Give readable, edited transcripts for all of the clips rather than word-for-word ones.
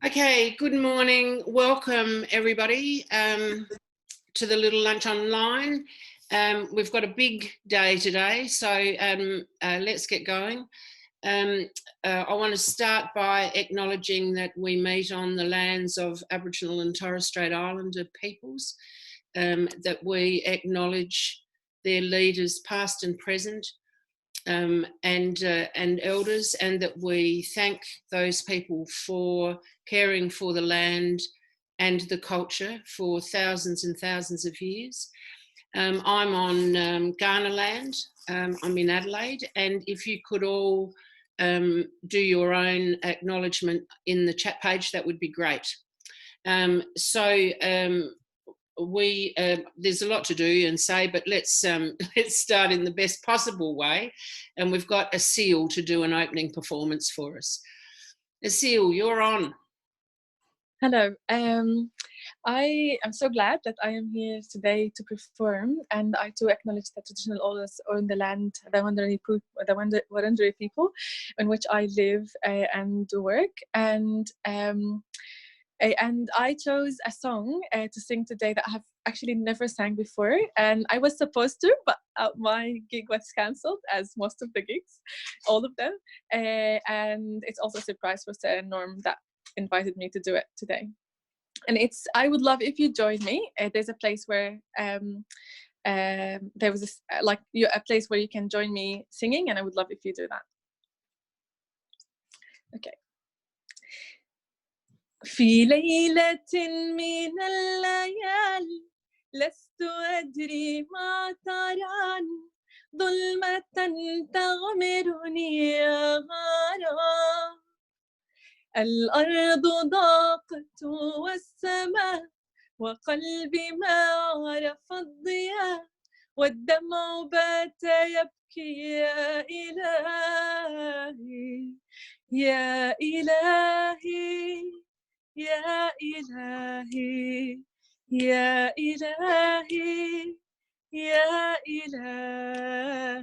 Okay, good morning. Welcome everybody to the Little Lunch Online. We've got a big day today, so let's get going. I want to start by acknowledging that we meet on the lands of Aboriginal and Torres Strait Islander peoples, that we acknowledge their leaders past and present, and elders, and that we thank those people for caring for the land and the culture for thousands and thousands of years. I'm on Kaurna land. I'm in Adelaide, and if you could all do your own acknowledgement in the chat page, that would be great. There's a lot to do and say, but let's start in the best possible way. And we've got Asil to do an opening performance for us. Asil, you're on. Hello. I am so glad that I am here today to perform, and I too acknowledge the traditional owners on the land, the Wurundjeri people, in which I live and work. And I chose a song to sing today that I have actually never sang before, and I was supposed to, but my gig was cancelled, as most of the gigs, all of them. And it's also a surprise for Sarah and Norm that invited me to do it today. And I would love if you join me. There's a place where there was a place where you can join me singing, and I would love if you do that. Okay. في ليلة من الليالي لست أدري ما تران ظلمة تغمرني غارا الأرض ضاقت والسماء وقلبي ما عرف الضياء والدمع بات يبكي يا إلهي يا إلهي يا إلهي يا إلهي يا إلهي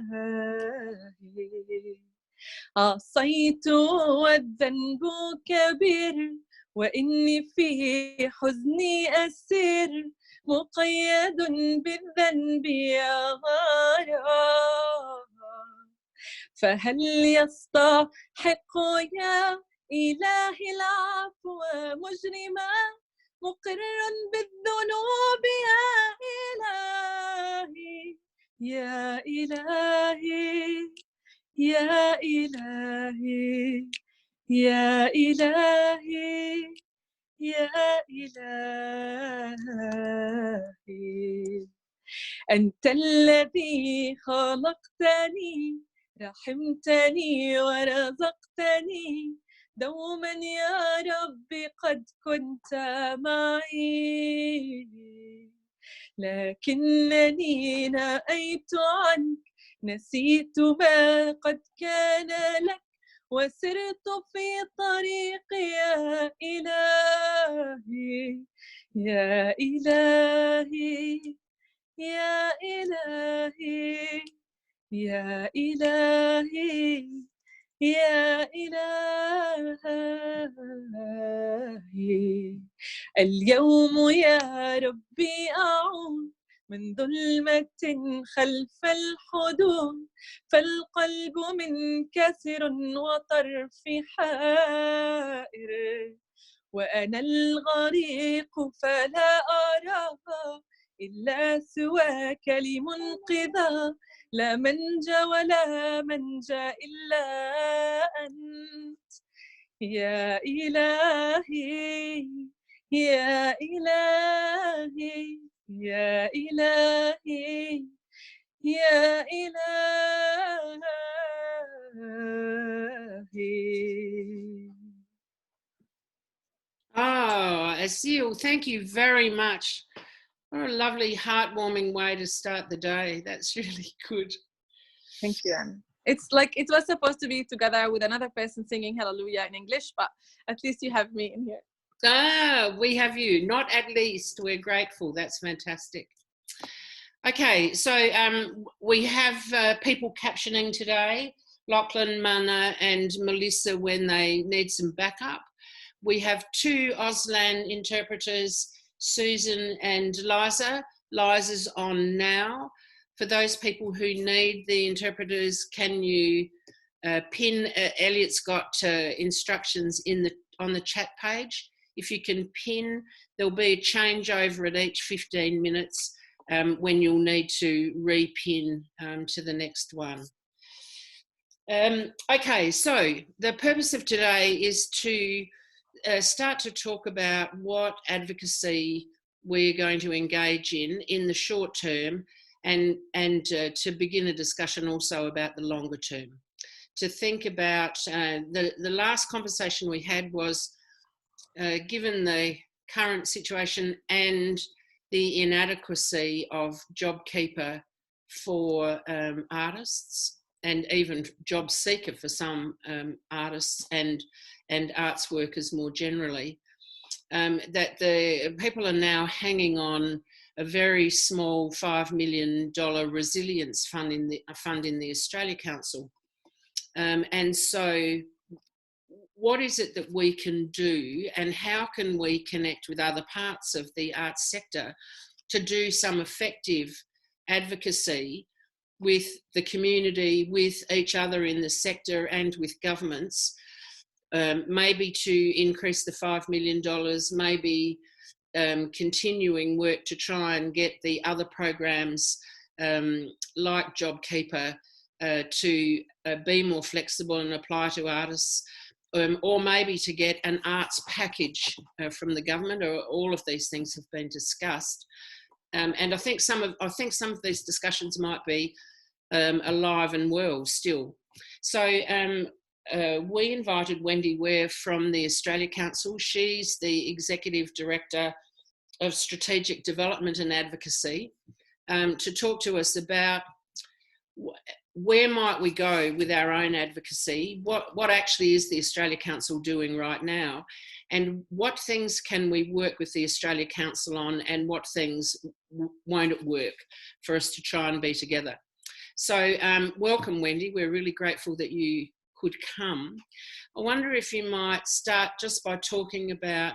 عصيت والذنب كبير وإني في حزني أسير مقيد بالذنب يا غارا فهل يستحق يا إلهي العفو مجرما مقر بالذنوب يا إلهي يا إلهي يا إلهي يا إلهي يا إلهي أنت الذي خلقتني رحمتني ورزقتني دوما يا ربي قد كنت معي لكنني نأيت عنك نسيت ما قد كان لك وسرت في طريق يا إلهي يا إلهي يا إلهي يا إلهي يا إلهي اليوم يا ربي أعود من ظلمة خلف الحدود فالقلب منكسر وطرفي حائر وأنا الغريق فلا أرى إلا سواك لمنقذا لا منجى ولا منجى إلا أنت يا إلهي يا إلهي يا إلهي يا إلهي. Oh, Asil, thank you very much. What a lovely, heartwarming way to start the day. That's really good. Thank you, Anne. It's like it was supposed to be together with another person singing Hallelujah in English, but at least you have me in here. Ah, we have you. Not at least. We're grateful. That's fantastic. Okay, so we have people captioning today, Lachlan, Mana and Melissa when they need some backup. We have two Auslan interpreters, Susan and Liza. Liza's on now. For those people who need the interpreters, can you pin? Elliot's got instructions on the chat page. If you can pin, there'll be a changeover at each 15 minutes when you'll need to repin to the next one. Okay, so the purpose of today is to start to talk about what advocacy we're going to engage in the short term, and to begin a discussion also about the longer term. To think about the last conversation we had was given the current situation and the inadequacy of JobKeeper for artists, and even job seeker for some artists and arts workers more generally, that the people are now hanging on a very small $5 million resilience fund in the Australia Council. And so what is it that we can do, and how can we connect with other parts of the arts sector to do some effective advocacy with the community, with each other in the sector and with governments, maybe to increase the $5 million, maybe continuing work to try and get the other programs like JobKeeper to be more flexible and apply to artists, or maybe to get an arts package from the government, or all of these things have been discussed. And I think some of these discussions might be alive and well still. So we invited Wendy Ware from the Australia Council. She's the Executive Director of Strategic Development and Advocacy, to talk to us about where might we go with our own advocacy, what actually is the Australia Council doing right now, and what things can we work with the Australia Council on, and what things won't it work for us to try and be together. So welcome, Wendy. We're really grateful that you could come. I wonder if you might start just by talking about,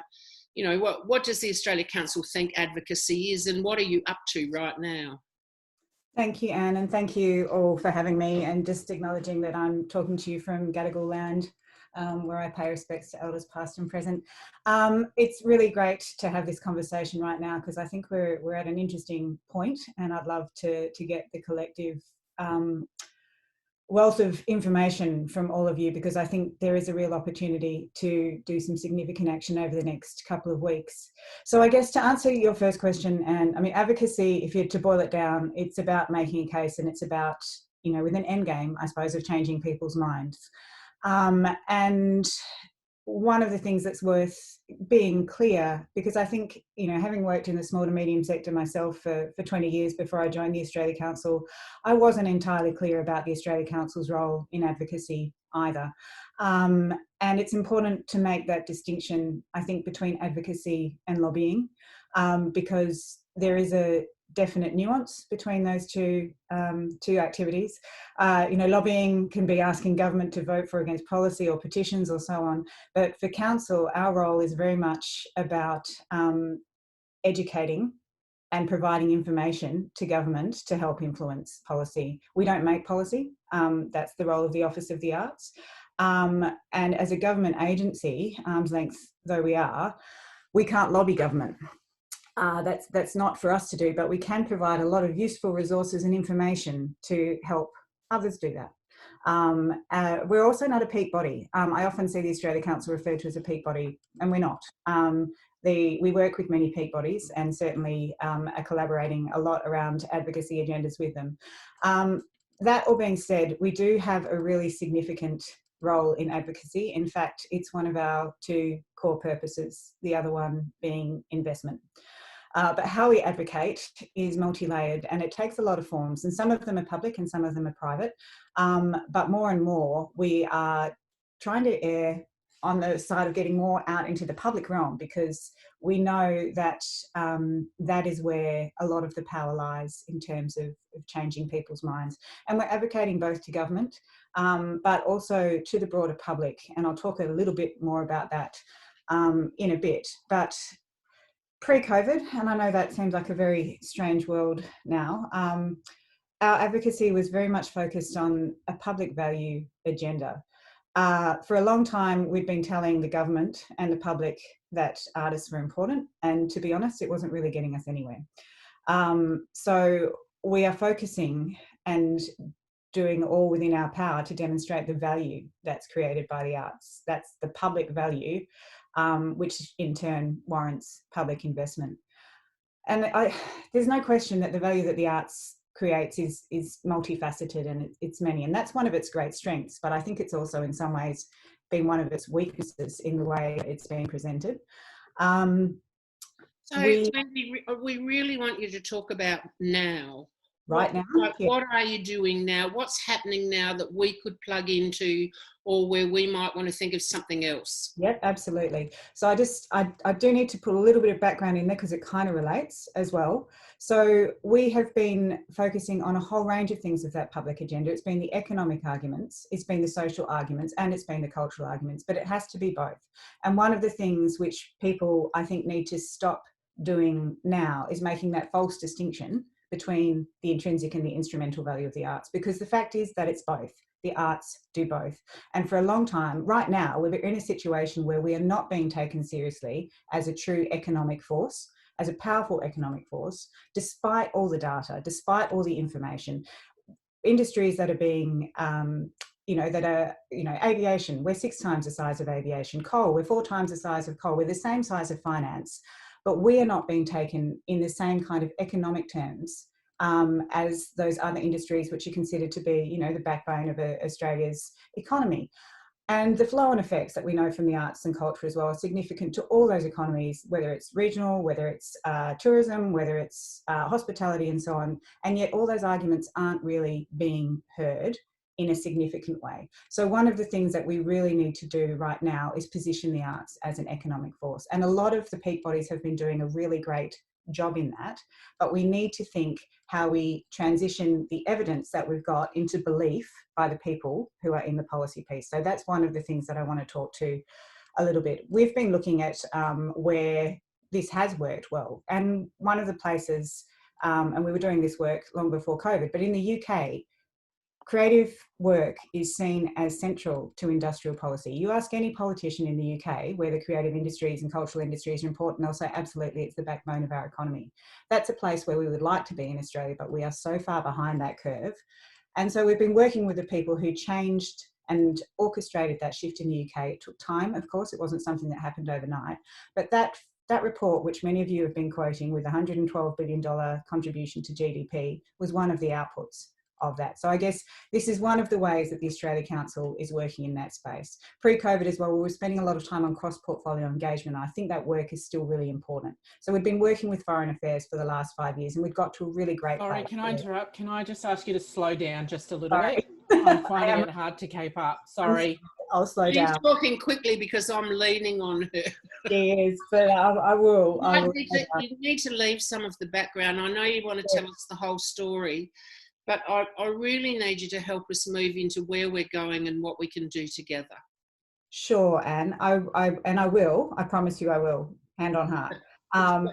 you know, what does the Australia Council think advocacy is, and what are you up to right now? Thank you, Anne, and thank you all for having me, and just acknowledging that I'm talking to you from Gadigal land, where I pay respects to elders past and present. It's really great to have this conversation right now, because I think we're at an interesting point, and I'd love to get the collective wealth of information from all of you, because I think there is a real opportunity to do some significant action over the next couple of weeks. So I guess to answer your first question, and I mean, advocacy, if you're to boil it down, it's about making a case, and it's about, you know, with an end game, I suppose, of changing people's minds. And one of the things that's worth being clear, because I think, you know, having worked in the small to medium sector myself for 20 years before I joined the Australia Council, I wasn't entirely clear about the Australia Council's role in advocacy either. And it's important to make that distinction, I think, between advocacy and lobbying, because there is a definite nuance between those two activities. You know, lobbying can be asking government to vote for or against policy or petitions or so on. But for council, our role is very much about educating and providing information to government to help influence policy. We don't make policy. That's the role of the Office of the Arts. And as a government agency, arm's length though we are, we can't lobby government. That's not for us to do, but we can provide a lot of useful resources and information to help others do that. We're also not a peak body. I often see the Australia Council referred to as a peak body, and we're not. We work with many peak bodies, and certainly are collaborating a lot around advocacy agendas with them. That all being said, we do have a really significant role in advocacy. In fact, it's one of our two core purposes, the other one being investment. But how we advocate is multi-layered, and it takes a lot of forms, and some of them are public and some of them are private. But more and more, we are trying to err on the side of getting more out into the public realm, because we know that that is where a lot of the power lies in terms of changing people's minds. And we're advocating both to government, but also to the broader public. And I'll talk a little bit more about that in a bit. But pre-COVID, and I know that seems like a very strange world now, our advocacy was very much focused on a public value agenda. For a long time, we'd been telling the government and the public that artists were important, and to be honest, it wasn't really getting us anywhere. So we are focusing and doing all within our power to demonstrate the value that's created by the arts. That's the public value, which in turn warrants public investment. And there's no question that the value that the arts creates is multifaceted, and it's many, and that's one of its great strengths. But I think it's also in some ways been one of its weaknesses in the way it's been presented. So we really want you to talk about now. Right now? What are you doing now? What's happening now that we could plug into, or where we might want to think of something else? Yep, absolutely. So I do need to put a little bit of background in there because it kind of relates as well. So we have been focusing on a whole range of things of that public agenda. It's been the economic arguments, it's been the social arguments, and it's been the cultural arguments, but it has to be both. And one of the things which people, I think, need to stop doing now is making that false distinction between the intrinsic and the instrumental value of the arts, because the fact is that it's both. The arts do both. And for a long time, right now, we're in a situation where we are not being taken seriously as a true economic force, as a powerful economic force, despite all the data, despite all the information. Industries that are being, aviation, we're 6 times the size of aviation. Coal, we're 4 times the size of coal. We're the same size of finance. But we are not being taken in the same kind of economic terms as those other industries which are considered to be, the backbone of Australia's economy. And the flow-on effects that we know from the arts and culture as well are significant to all those economies, whether it's regional, whether it's tourism, whether it's hospitality and so on. And yet all those arguments aren't really being heard in a significant way. So one of the things that we really need to do right now is position the arts as an economic force. And a lot of the peak bodies have been doing a really great job in that, but we need to think how we transition the evidence that we've got into belief by the people who are in the policy piece. So that's one of the things that I want to talk to a little bit. We've been looking at where this has worked well. And one of the places, and we were doing this work long before COVID, but in the UK, creative work is seen as central to industrial policy. You ask any politician in the UK whether creative industries and cultural industries are important, they'll say absolutely, it's the backbone of our economy. That's a place where we would like to be in Australia, but we are so far behind that curve. And so we've been working with the people who changed and orchestrated that shift in the UK. It took time, of course, it wasn't something that happened overnight, but that report, which many of you have been quoting with $112 billion contribution to GDP, was one of the outputs of that. So I guess this is one of the ways that the Australia Council is working in that space. Pre-COVID as well, we were spending a lot of time on cross-portfolio engagement. I think that work is still really important. So we've been working with Foreign Affairs for the last 5 years, and we've got to a really great place. Sorry, can I interrupt? Can I just ask you to slow down just a little bit? I'm finding it hard to keep up. Sorry. I'll slow down. She's talking quickly because I'm leaning on her. Yes, but I will. You need to leave some of the background. I know you want to tell us the whole story, but I really need you to help us move into where we're going and what we can do together. Sure, Anne. I will. I promise you I will. Hand on heart.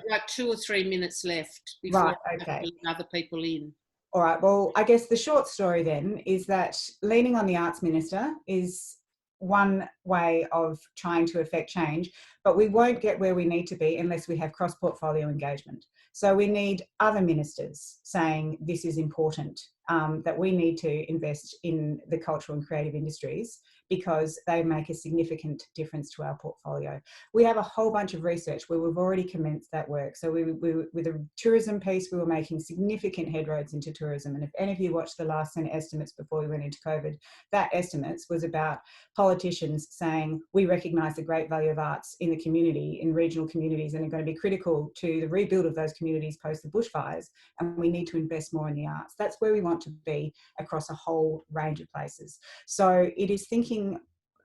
Like 2 or 3 minutes left before right, okay. other people in. All right. Well, I guess the short story then is that leaning on the Arts Minister is one way of trying to affect change, but we won't get where we need to be unless we have cross-portfolio engagement. So we need other ministers saying this is important, that we need to invest in the cultural and creative industries because they make a significant difference to our portfolio. We have a whole bunch of research where we've already commenced that work. So we with the tourism piece, we were making significant headroads into tourism. And if any of you watched the last Senate estimates before we went into COVID, that estimates was about politicians saying, we recognise the great value of arts in the community, in regional communities, and are going to be critical to the rebuild of those communities post the bushfires. And we need to invest more in the arts. That's where we want to be across a whole range of places. So it is thinking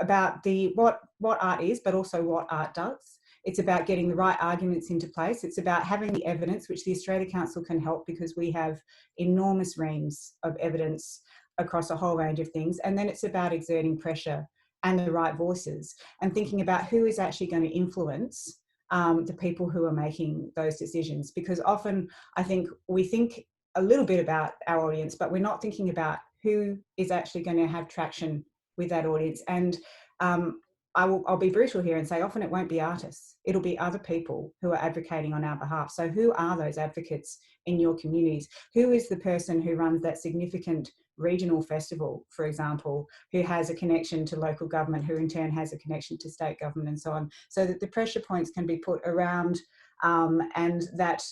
about what art is, but also what art does. It's about getting the right arguments into place. It's about having the evidence, which the Australia Council can help because we have enormous reams of evidence across a whole range of things. And then it's about exerting pressure and the right voices, and thinking about who is actually going to influence the people who are making those decisions. Because often I think we think a little bit about our audience, but we're not thinking about who is actually going to have traction with that audience. And I'll be brutal here and say often it won't be artists. It'll be other people who are advocating on our behalf. So who are those advocates in your communities? Who is the person who runs that significant regional festival, for example, who has a connection to local government, who in turn has a connection to state government and so on, so that the pressure points can be put around and that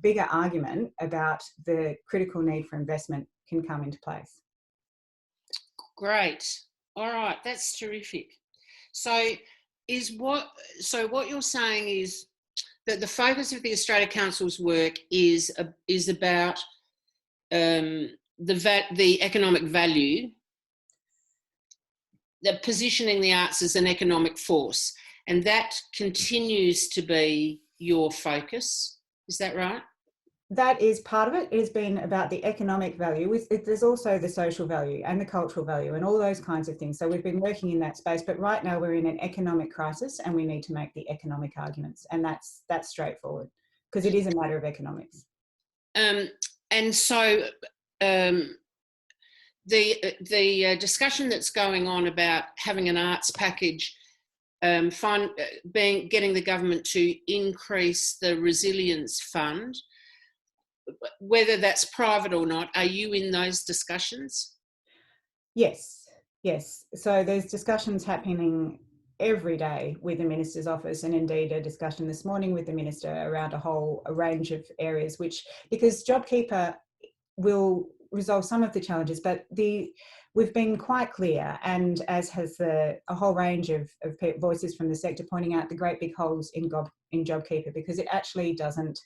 bigger argument about the critical need for investment can come into place. Great. All right, that's terrific. So what you're saying is that the focus of the Australia Council's work is about the economic value, the positioning the arts as an economic force, and that continues to be your focus. Is that right? That is part of it. It has been about the economic value. There's also the social value and the cultural value and all those kinds of things. So we've been working in that space, but right now we're in an economic crisis and we need to make the economic arguments, and that's straightforward because it is a matter of economics. And so the discussion that's going on about having an arts package, getting the government to increase the resilience fund, whether that's private or not, are you in those discussions? Yes. So there's discussions happening every day with the Minister's office, and indeed a discussion this morning with the Minister around a range of areas, because JobKeeper will resolve some of the challenges, but we've been quite clear, and as has a whole range of voices from the sector pointing out the great big holes in JobKeeper, because it actually doesn't.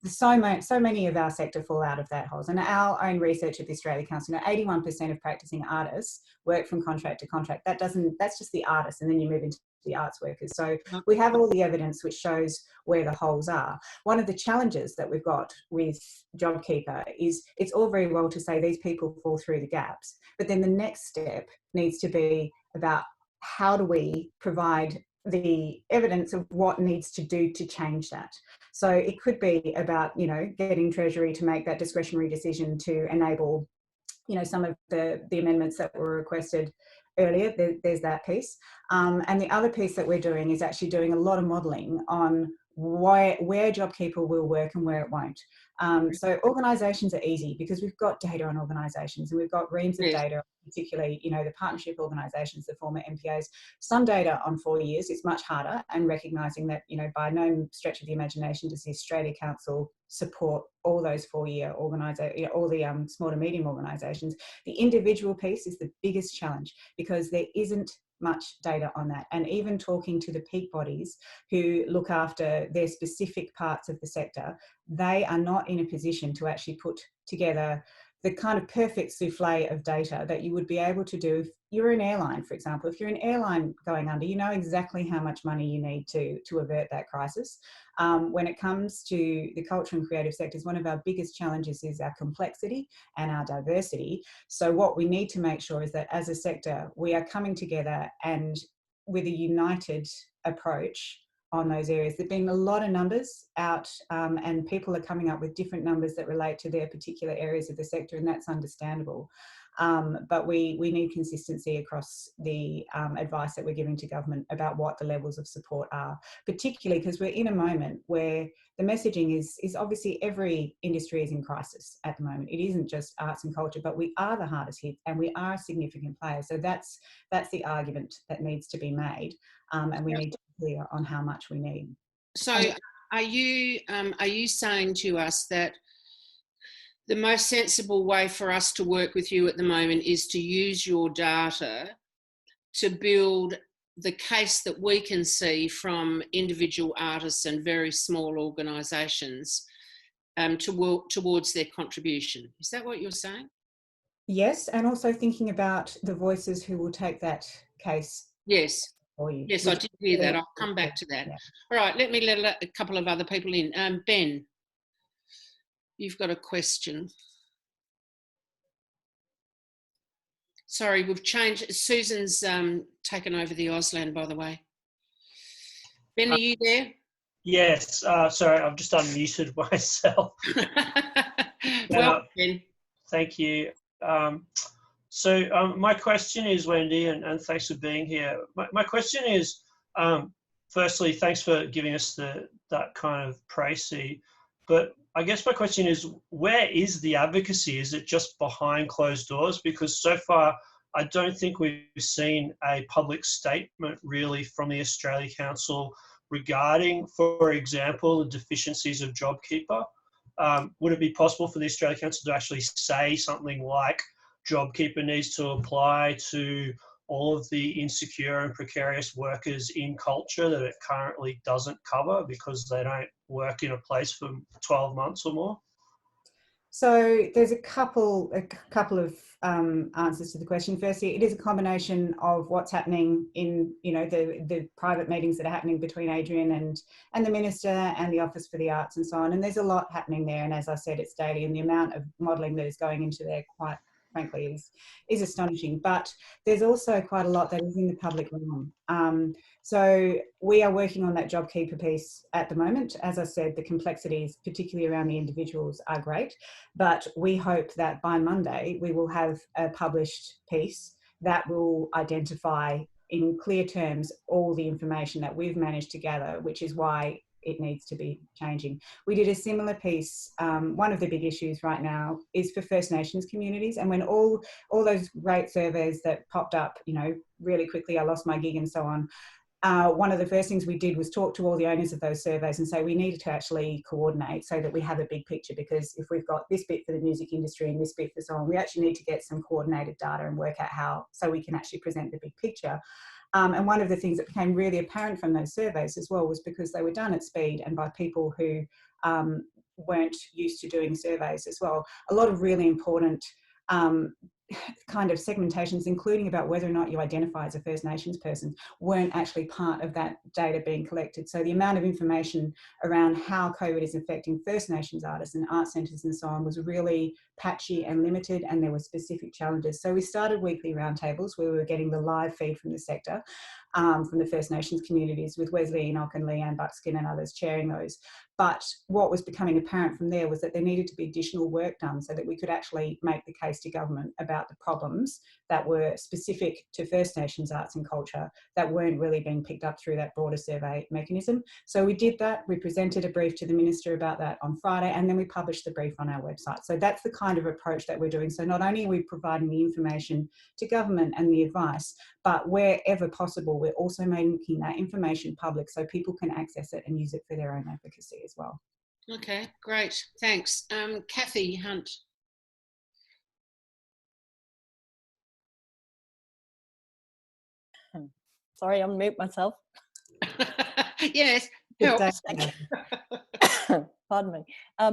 So many of our sector fall out of that holes, and our own research at the Australia Council, 81% of practicing artists work from contract to contract. That's just the artists, and then you move into the arts workers. So we have all the evidence which shows where the holes are. One of the challenges that we've got with JobKeeper is it's all very well to say these people fall through the gaps, but then the next step needs to be about how do we provide the evidence of what needs to do to change that. So it could be about, getting Treasury to make that discretionary decision to enable, some of the amendments that were requested earlier. There's that piece. And the other piece that we're doing is actually doing a lot of modelling on where JobKeeper will work and where it won't. So organisations are easy because we've got data on organisations, and we've got reams of data, particularly, the partnership organisations, the former MPAs, some data on 4 years. It's much harder, and recognising that, by no stretch of the imagination does the Australia Council support all those 4-year organisations, all the small to medium organisations. The individual piece is the biggest challenge because there isn't much data on that. And even talking to the peak bodies who look after their specific parts of the sector, they are not in a position to actually put together the kind of perfect souffle of data that you would be able to do if you're an airline, for example. If you're an airline going under, you know exactly how much money you need to avert that crisis. When it comes to the culture and creative sectors, one of our biggest challenges is our complexity and our diversity. So what we need to make sure is that as a sector, we are coming together and with a united approach on those areas. There've been a lot of numbers out, and people are coming up with different numbers that relate to their particular areas of the sector, and that's understandable. But we need consistency across the advice that we're giving to government about what the levels of support are, particularly because we're in a moment where the messaging is obviously every industry is in crisis at the moment. It isn't just arts and culture, but we are the hardest hit and we are a significant player. So that's the argument that needs to be made, and we need to be clear on how much we need. So are you saying to us that the most sensible way for us to work with you at the moment is to use your data to build the case that we can see from individual artists and very small organisations towards their contribution? Is that what you're saying? Yes, and also thinking about the voices who will take that case. Yes. For you. Yes, I did hear that. I'll come back to that. Yeah. All right, let me let a couple of other people in. Ben, you've got a question. Sorry, we've changed. Susan's taken over the Auslan, by the way. Ben, are you there? Yes. Sorry, I've just unmuted myself. Well, Ben. Thank you. My question is, Wendy, and thanks for being here. My question is, firstly, thanks for giving us that kind of précis. But I guess my question is, where is the advocacy? Is it just behind closed doors? Because so far, I don't think we've seen a public statement really from the Australia Council regarding, for example, the deficiencies of JobKeeper. Would it be possible for the Australia Council to actually say something like JobKeeper needs to apply to all of the insecure and precarious workers in culture that it currently doesn't cover because they don't work in a place for 12 months or more? So there's a couple of answers to the question. Firstly, it is a combination of what's happening in, you know, the private meetings that are happening between Adrian and the Minister and the Office for the Arts and so on. And there's a lot happening there. And as I said, it's daily, and the amount of modelling that is going into there, quite frankly, is astonishing. But there's also quite a lot that is in the public realm. So we are working on that JobKeeper piece at the moment. As I said, the complexities, particularly around the individuals, are great. But we hope that by Monday, we will have a published piece that will identify in clear terms all the information that we've managed to gather, which is why it needs to be changing. We did a similar piece. One of the big issues right now is for First Nations communities. And when all those great surveys that popped up, you know, really quickly, I lost my gig and so on, one of the first things we did was talk to all the owners of those surveys and say we needed to actually coordinate so that we have a big picture, because if we've got this bit for the music industry and this bit for so on, we actually need to get some coordinated data and work out how, so we can actually present the big picture. And one of the things that became really apparent from those surveys as well was because they were done at speed and by people who weren't used to doing surveys as well. A lot of really important kind of segmentations, including about whether or not you identify as a First Nations person, weren't actually part of that data being collected. So the amount of information around how COVID is affecting First Nations artists and art centres and so on was really patchy and limited, and there were specific challenges. So we started weekly roundtables where we were getting the live feed from the sector, from the First Nations communities, with Wesley Enoch and Leanne Buckskin and others chairing those. But what was becoming apparent from there was that there needed to be additional work done so that we could actually make the case to government about the problems that were specific to First Nations arts and culture that weren't really being picked up through that broader survey mechanism. So we did that. We presented a brief to the Minister about that on Friday, and then we published the brief on our website. So that's the kind of approach that we're doing. So not only are we providing the information to government and the advice, but wherever possible, we're also making that information public so people can access it and use it for their own advocacy as well. Okay, great. Thanks. Kathy Hunt. Sorry, I'll mute myself. Yes, help. Pardon me.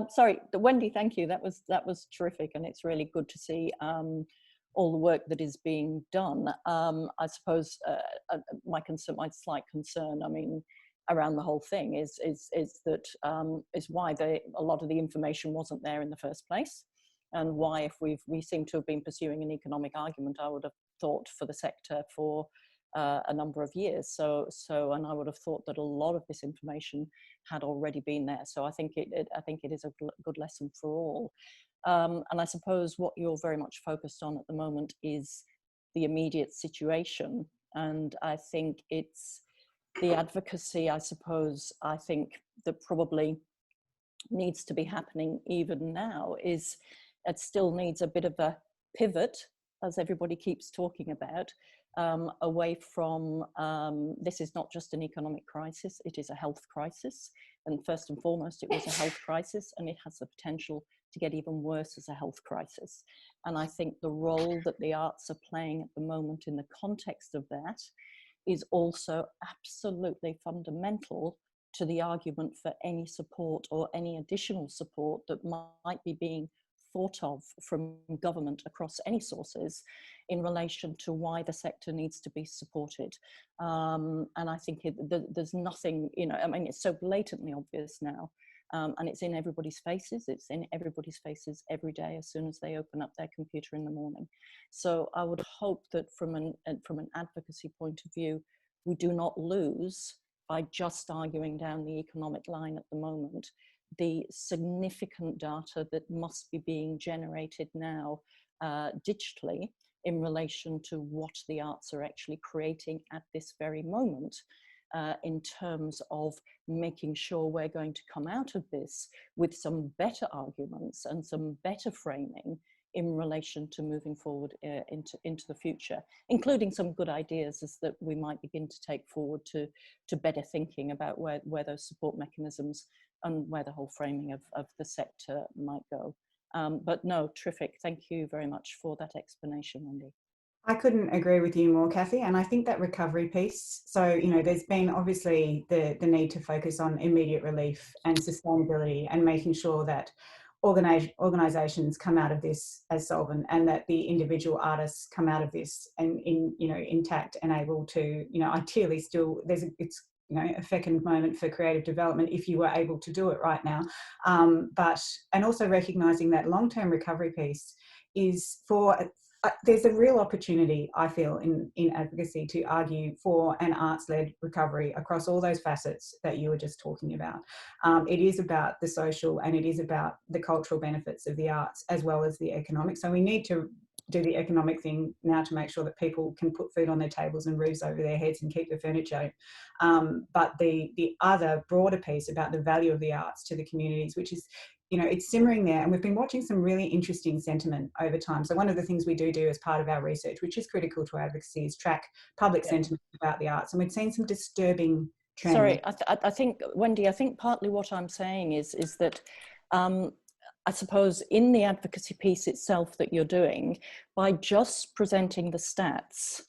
Sorry, Wendy, thank you. That was terrific, and it's really good to see all the work that is being done. I suppose my slight concern, I mean, around the whole thing is that is why a lot of the information wasn't there in the first place, and why, if we seem to have been pursuing an economic argument, I would have thought, for the sector for a number of years. And I would have thought that a lot of this information had already been there. So I think it is a good lesson for all. And I suppose what you're very much focused on at the moment is the immediate situation. And I think it's the advocacy, I suppose, I think that probably needs to be happening even now is it still needs a bit of a pivot, as everybody keeps talking about, away from this is not just an economic crisis, it is a health crisis. And first and foremost, it was a health crisis, and it has the potential to get even worse as a health crisis. And I think the role that the arts are playing at the moment in the context of that is also absolutely fundamental to the argument for any support or any additional support that might be being thought of from government across any sources in relation to why the sector needs to be supported. And I think there's nothing, I mean, it's so blatantly obvious now And it's in everybody's faces. It's in everybody's faces every day as soon as they open up their computer in the morning. So I would hope that from an advocacy point of view, we do not lose by just arguing down the economic line at the moment the significant data that must be being generated now digitally in relation to what the arts are actually creating at this very moment, in terms of making sure we're going to come out of this with some better arguments and some better framing in relation to moving forward into the future, including some good ideas as that we might begin to take forward to better thinking about where those support mechanisms and where the whole framing of the sector might go. But no, terrific. Thank you very much for that explanation, Wendy. I couldn't agree with you more, Kathy. And I think that recovery piece, so, you know, there's been obviously the need to focus on immediate relief and sustainability and making sure that organisations come out of this as solvent, and that the individual artists come out of this and intact and able to, ideally still, it's a second moment for creative development if you were able to do it right now. And also recognising that long-term recovery piece is there's a real opportunity, I feel, in advocacy to argue for an arts-led recovery across all those facets that you were just talking about. It is about the social and it is about the cultural benefits of the arts as well as the economic. So we need to do the economic thing now to make sure that people can put food on their tables and roofs over their heads and keep the furniture. But the other broader piece about the value of the arts to the communities, which is, it's simmering there, and we've been watching some really interesting sentiment over time. So one of the things we do as part of our research, which is critical to advocacy, is track public sentiment about the arts, and we've seen some disturbing trends. Sorry, I think, Wendy, I think partly what I'm saying is that I suppose in the advocacy piece itself that you're doing, by just presenting the stats,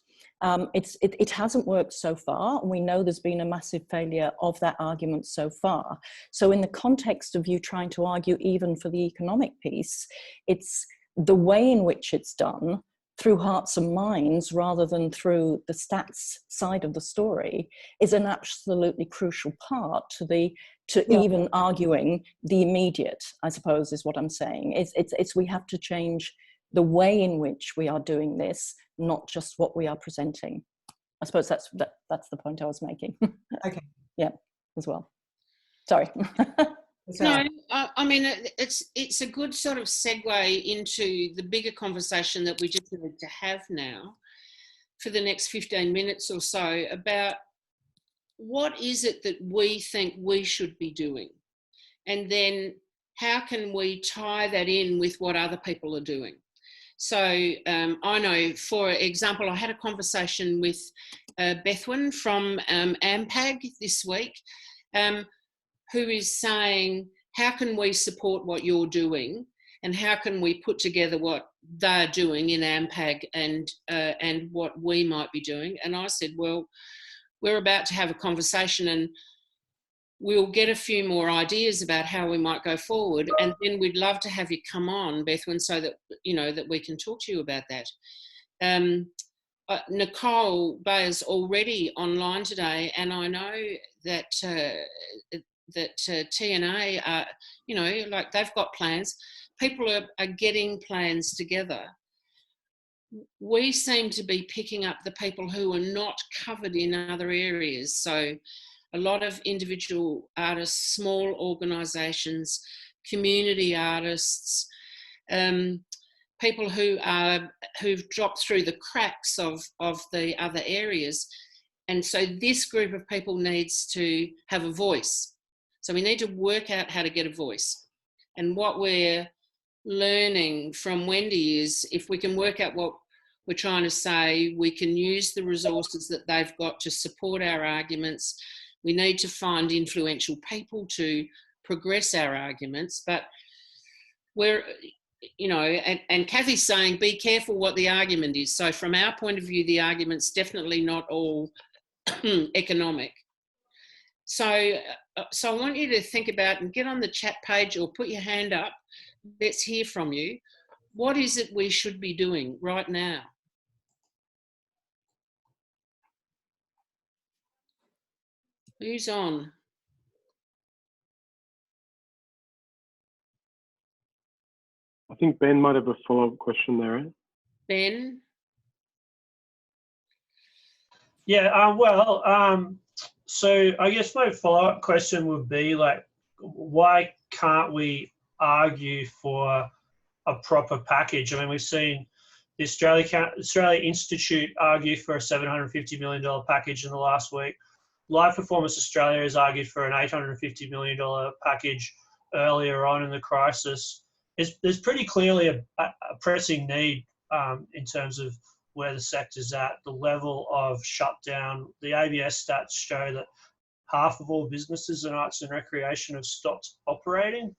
it hasn't worked so far. And we know there's been a massive failure of that argument so far. So in the context of you trying to argue even for the economic piece, it's the way in which it's done through hearts and minds rather than through the stats side of the story is an absolutely crucial part to even arguing the immediate, I suppose, is what I'm saying. It's we have to change the way in which we are doing this, not just what we are presenting. I suppose that's the point I was making. Okay. Yeah, as well. Sorry. No, I mean, it's a good sort of segue into the bigger conversation that we just need to have now for the next 15 minutes or so about what is it that we think we should be doing, and then how can we tie that in with what other people are doing. So I know, for example, I had a conversation with Bethwyn from AMPAG this week, who is saying, how can we support what you're doing, and how can we put together what they're doing in AMPAG and what we might be doing? And I said, well, we're about to have a conversation and we'll get a few more ideas about how we might go forward, and then we'd love to have you come on, Bethwyn, so that that we can talk to you about that. Nicole Bayer's already online today, and I know that TNA are, like they've got plans. People are getting plans together. We seem to be picking up the people who are not covered in other areas. So a lot of individual artists, small organisations, community artists, people who've dropped through the cracks of the other areas. And so this group of people needs to have a voice. So we need to work out how to get a voice. And what we're learning from Wendy is, if we can work out what we're trying to say, we can use the resources that they've got to support our arguments. We need to find influential people to progress our arguments, but we're, and Kathy's saying, be careful what the argument is. So from our point of view, the argument's definitely not all economic. So I want you to think about and get on the chat page or put your hand up. Let's hear from you. What is it we should be doing right now? Who's on? I think Ben might have a follow-up question there. Eh? Ben? Yeah, so I guess my follow-up question would be, like, why can't we argue for a proper package? I mean, we've seen the Australia Institute argue for a $750 million package in the last week. Live Performance Australia has argued for an $850 million package earlier on in the crisis. There's pretty clearly a pressing need in terms of where the sector's at, the level of shutdown. The ABS stats show that half of all businesses in arts and recreation have stopped operating.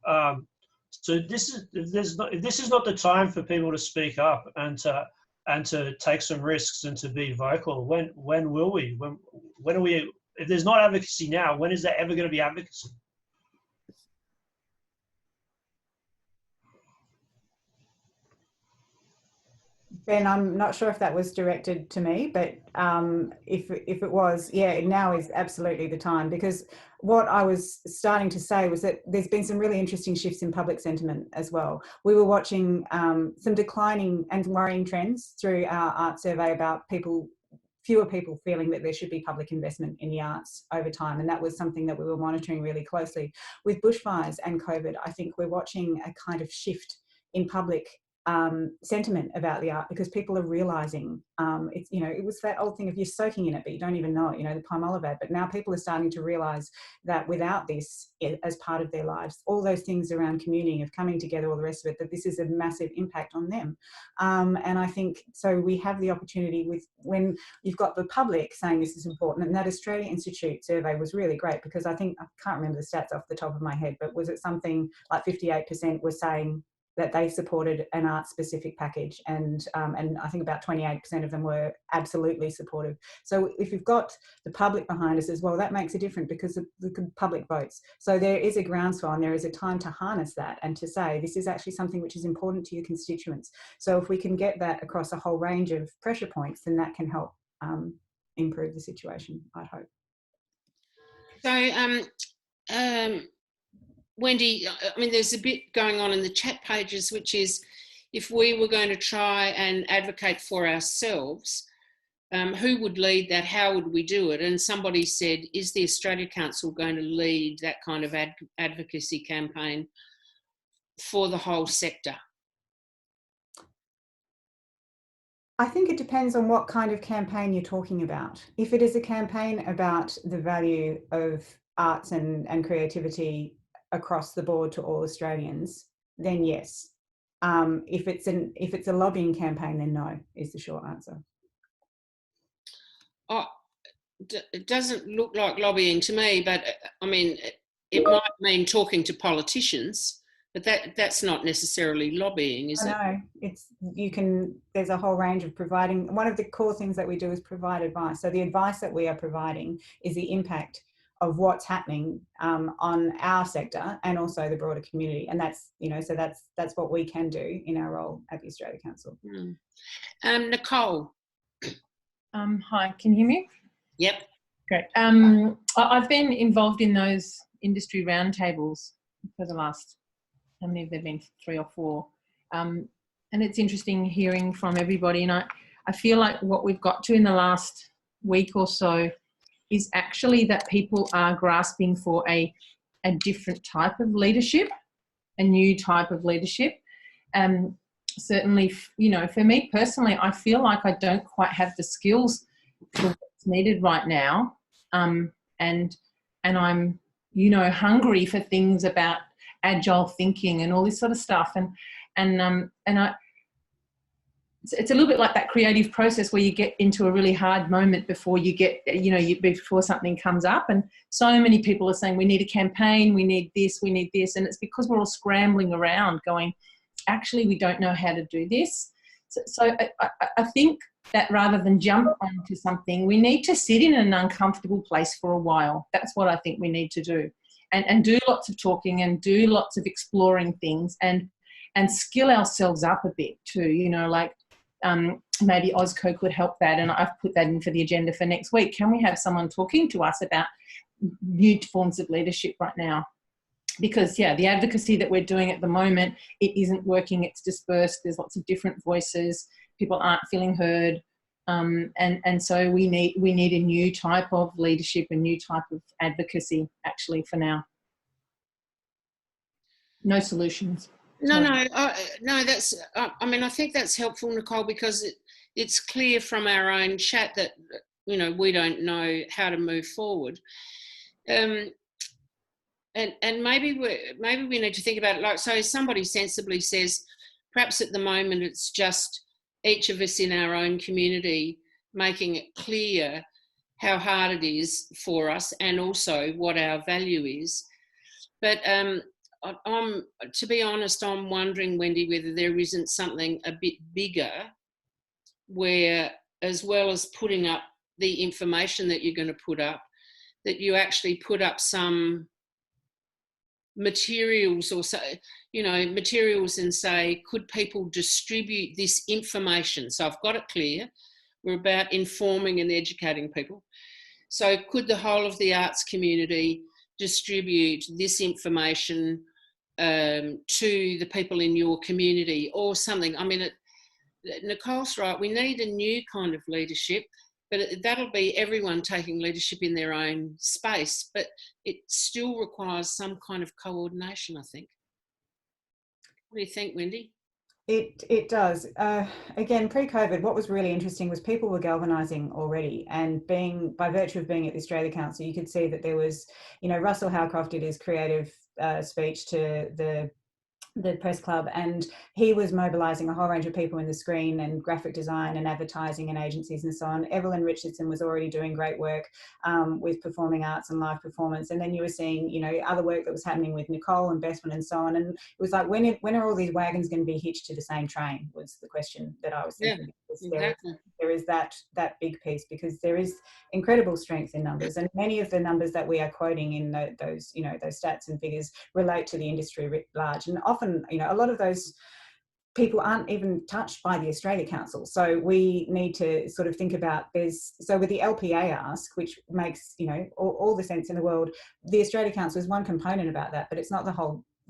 So this is not the time for people to speak up and to take some risks and to be vocal. When will we? When are we? If there's not advocacy now, when is there ever going to be advocacy? Ben, I'm not sure if that was directed to me, but if it was, yeah, now is absolutely the time, because what I was starting to say was that there's been some really interesting shifts in public sentiment as well. We were watching some declining and worrying trends through our art survey about fewer people feeling that there should be public investment in the arts over time. And that was something that we were monitoring really closely. With bushfires and COVID, I think we're watching a kind of shift in public sentiment about the art, because people are realizing it's, it was that old thing of you're soaking in it but you don't even know it, the Palmolive ad. But now people are starting to realize that without this as part of their lives, all those things around communing, of coming together, all the rest of it, that this is a massive impact on them. And I think so we have the opportunity with, when you've got the public saying this is important, and that Australia Institute survey was really great, because I think, I can't remember the stats off the top of my head, but was it something like 58% were saying that they supported an art-specific package, and I think about 28% of them were absolutely supportive. So if you've got the public behind us as well, that makes a difference, because the public votes. So there is a groundswell, and there is a time to harness that and to say this is actually something which is important to your constituents. So if we can get that across a whole range of pressure points, then that can help improve the situation, I'd hope. So, Wendy, I mean, there's a bit going on in the chat pages, which is, if we were going to try and advocate for ourselves, who would lead that? How would we do it? And somebody said, is the Australia Council going to lead that kind of advocacy campaign for the whole sector? I think it depends on what kind of campaign you're talking about. If it is a campaign about the value of arts and creativity across the board to all Australians, then yes. If it's a lobbying campaign, then no, is the short answer. Oh, it doesn't look like lobbying to me, but I mean, it might mean talking to politicians, but that's not necessarily lobbying, is it? No, there's a whole range of providing. One of the core things that we do is provide advice. So the advice that we are providing is the impact of what's happening on our sector and also the broader community, and that's so that's what we can do in our role at the Australia Council. Nicole. Hi, can you hear me? Yep. Great. I've been involved in those industry roundtables for the last, how many have there been? 3 or 4. And it's interesting hearing from everybody, and I feel like what we've got to in the last week or so is actually that people are grasping for a different type of leadership, a new type of leadership. Certainly, for me personally, I feel like I don't quite have the skills for what's needed right now. And I'm, hungry for things about agile thinking and all this sort of stuff. It's a little bit like that creative process where you get into a really hard moment before you get, before something comes up. And so many people are saying, we need a campaign, we need this, we need this. And it's because we're all scrambling around going, actually, we don't know how to do this. So I think that rather than jump onto something, we need to sit in an uncomfortable place for a while. That's what I think we need to do. And do lots of talking and do lots of exploring things and skill ourselves up a bit too, maybe Ozco could help that, and I've put that in for the agenda for next week. Can we have someone talking to us about new forms of leadership right now? because yeah, the advocacy that we're doing at the moment, it isn't working. It's dispersed. There's lots of different voices. People aren't feeling heard. And so we need a new type of leadership, a new type of advocacy actually for now. No solutions. No, that's, I mean, I think that's helpful, Nicole, because it's clear from our own chat that, you know, we don't know how to move forward. And maybe we need to think about it like, so somebody sensibly says, perhaps at the moment it's just each of us in our own community making it clear how hard it is for us and also what our value is. But to be honest, I'm wondering, Wendy, whether there isn't something a bit bigger where, as well as putting up the information that you're going to put up, that you actually put up some materials or so, you know, materials and say, could people distribute this information? So I've got it clear. We're about informing and educating people. So could the whole of the arts community distribute this information to the people in your community or something? I mean, Nicole's right, we need a new kind of leadership, but that'll be everyone taking leadership in their own space, but it still requires some kind of coordination, I think. What do you think, Wendy? It does. Again, pre-COVID, what was really interesting was people were galvanising already, and by virtue of being at the Australia Council, you could see that there was, you know, Russell Howcroft did his creative speech to the press club, and he was mobilising a whole range of people in the screen and graphic design and advertising and agencies and so on. Evelyn Richardson was already doing great work with performing arts and live performance, and then you were seeing, you know, other work that was happening with Nicole and Bethman and so on, and it was like, when are all these wagons going to be hitched to the same train, was the question that I was thinking. Yeah, exactly. There is that big piece, because there is incredible strength in numbers, and many of the numbers that we are quoting in those, you know, those stats and figures relate to the industry writ large, and often, you know, a lot of those people aren't even touched by the Australia Council. So we need to sort of think about so with the LPA ask, which makes, you know, all the sense in the world, the Australia Council is one component about that, but it's not the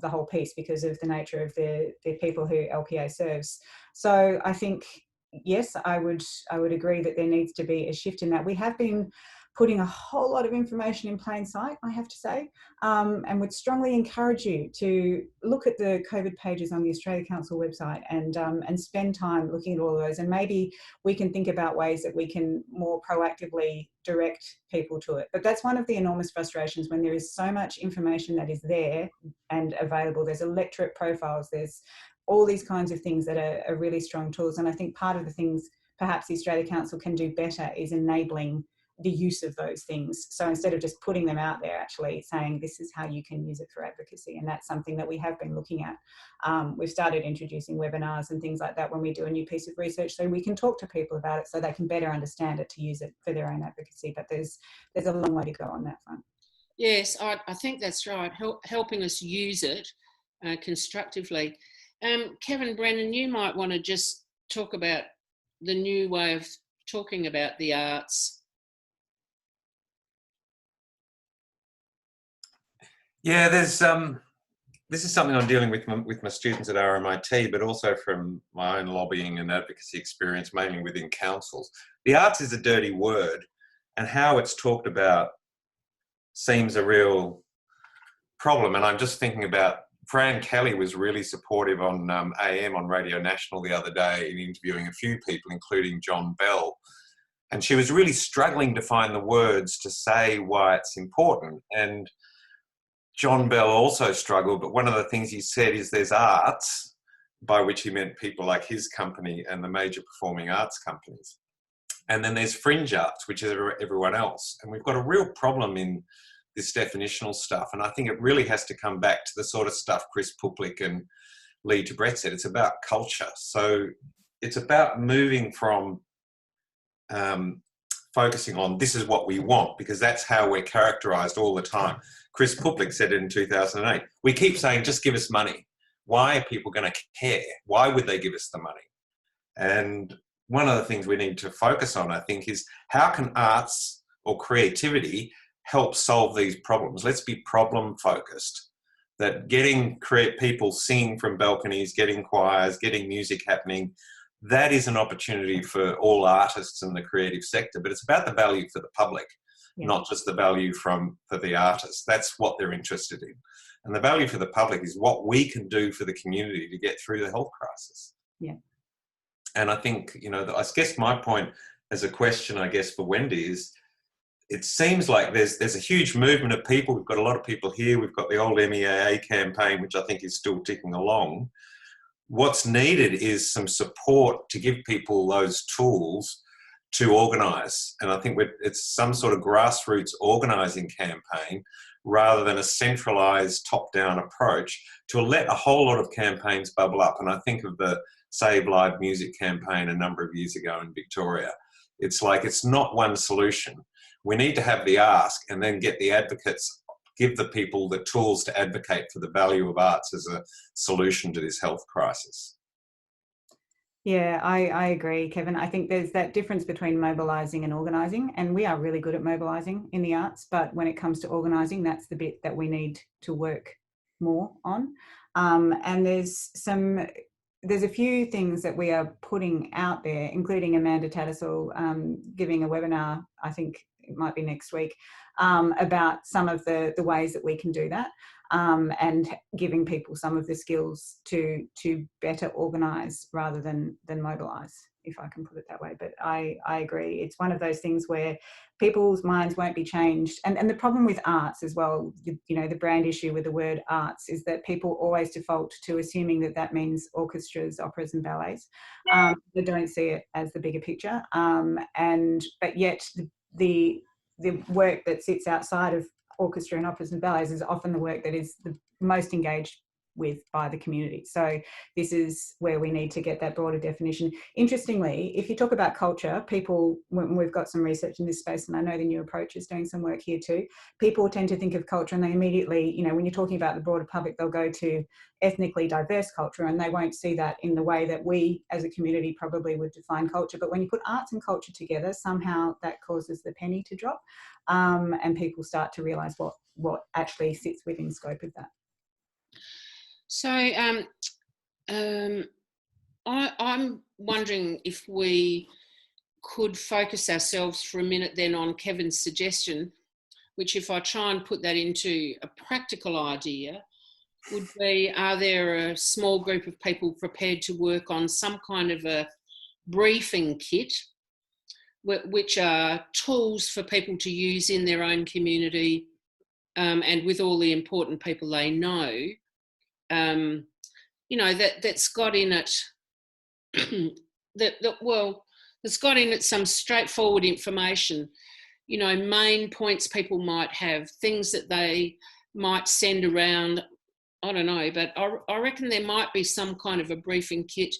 whole piece because of the nature of the people who LPA serves. So I think, yes, I would agree that there needs to be a shift in that. We have been putting a whole lot of information in plain sight, I have to say, and would strongly encourage you to look at the COVID pages on the Australia Council website and spend time looking at all of those. And maybe we can think about ways that we can more proactively direct people to it. But that's one of the enormous frustrations when there is so much information that is there and available. There's electorate profiles, there's all these kinds of things that are really strong tools. And I think part of the things perhaps the Australia Council can do better is enabling the use of those things. So instead of just putting them out there, actually saying this is how you can use it for advocacy. And that's something that we have been looking at. We've started introducing webinars and things like that when we do a new piece of research, so we can talk to people about it so they can better understand it to use it for their own advocacy. But there's a long way to go on that front. Yes, I think that's right, helping us use it constructively. Kevin Brennan, you might want to just talk about the new way of talking about the arts. Yeah, there's this is something I'm dealing with my students at RMIT, but also from my own lobbying and advocacy experience, mainly within councils. The arts is a dirty word, and how it's talked about seems a real problem. And I'm just thinking about Fran Kelly was really supportive on AM on Radio National the other day in interviewing a few people, including John Bell. And she was really struggling to find the words to say why it's important. And John Bell also struggled, but one of the things he said is there's arts, by which he meant people like his company and the major performing arts companies. And then there's fringe arts, which is everyone else. And we've got a real problem in this definitional stuff. And I think it really has to come back to the sort of stuff Chris Puplik and Lee Tebret said. It's about culture. So it's about moving from focusing on this is what we want, because that's how we're characterised all the time. Chris Puplik said it in 2008. We keep saying, just give us money. Why are people going to care? Why would they give us the money? And one of the things we need to focus on, I think, is how can arts or creativity help solve these problems? Let's be problem focused. that getting people singing from balconies, getting choirs, getting music happening, that is an opportunity for all artists in the creative sector, but it's about the value for the public, not just the value for the artists. That's what they're interested in. And the value for the public is what we can do for the community to get through the health crisis. Yeah. And I think, I guess my point as a question, I guess, for Wendy is, it seems like there's a huge movement of people. We've got a lot of people here. We've got the old MEAA campaign, which I think is still ticking along. What's needed is some support to give people those tools to organise. And I think it's some sort of grassroots organising campaign rather than a centralised top-down approach to let a whole lot of campaigns bubble up. And I think of the Save Live Music campaign a number of years ago in Victoria. It's like it's not one solution. We need to have the ask and then get the advocates, give the people the tools to advocate for the value of arts as a solution to this health crisis. Yeah, I agree, Kevin. I think there's that difference between mobilising and organising, and we are really good at mobilising in the arts, but when it comes to organising, that's the bit that we need to work more on. And there's a few things that we are putting out there, including Amanda Tattersall giving a webinar, I think it might be next week, about some of the ways that we can do that, and giving people some of the skills to better organise rather than mobilise, if I can put it that way. But I agree. It's one of those things where people's minds won't be changed. And the problem with arts as well, the brand issue with the word arts is that people always default to assuming that means orchestras, operas and ballets. They don't see it as the bigger picture. But yet the work that sits outside of orchestra and operas and ballets is often the work that is the most engaged with by the community. So this is where we need to get that broader definition. Interestingly, if you talk about culture, people, when we've got some research in this space, and I know the New Approach is doing some work here too, people tend to think of culture and they immediately, when you're talking about the broader public, they'll go to ethnically diverse culture, and they won't see that in the way that we as a community probably would define culture. But when you put arts and culture together, somehow that causes the penny to drop, and people start to realise what actually sits within scope of that. So I'm wondering if we could focus ourselves for a minute then on Kevin's suggestion, which, if I try and put that into a practical idea, would be, are there a small group of people prepared to work on some kind of a briefing kit, which are tools for people to use in their own community, and with all the important people they know, that's got in it that's got in it some straightforward information, main points people might have, things that they might send around. I don't know, but I reckon there might be some kind of a briefing kit